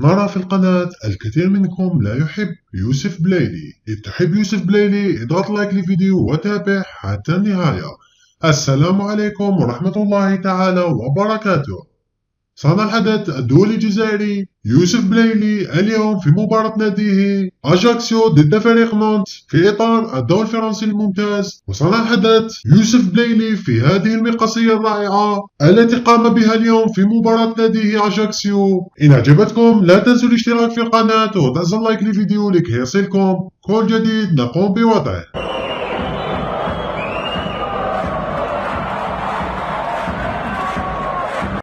نرى في القناة الكثير منكم لا يحب يوسف بلايلي. إذا تحب يوسف بلايلي اضغط لايك للفيديو وتابع حتى النهاية. السلام عليكم ورحمة الله تعالى وبركاته. صان الحدث الدولي الجزائري يوسف بلايلي اليوم في مباراة ناديه أجاكسيو ضد فريق نانت في إطار الدوري الفرنسي الممتاز. وصان الحدث يوسف بلايلي في هذه المقصية الرائعة التي قام بها اليوم في مباراة ناديه أجاكسيو. إن أعجبتكم لا تنسوا الاشتراك في القناة وضغط اللايك للفيديو لكي يصلكم كل جديد نقوم بوضعه.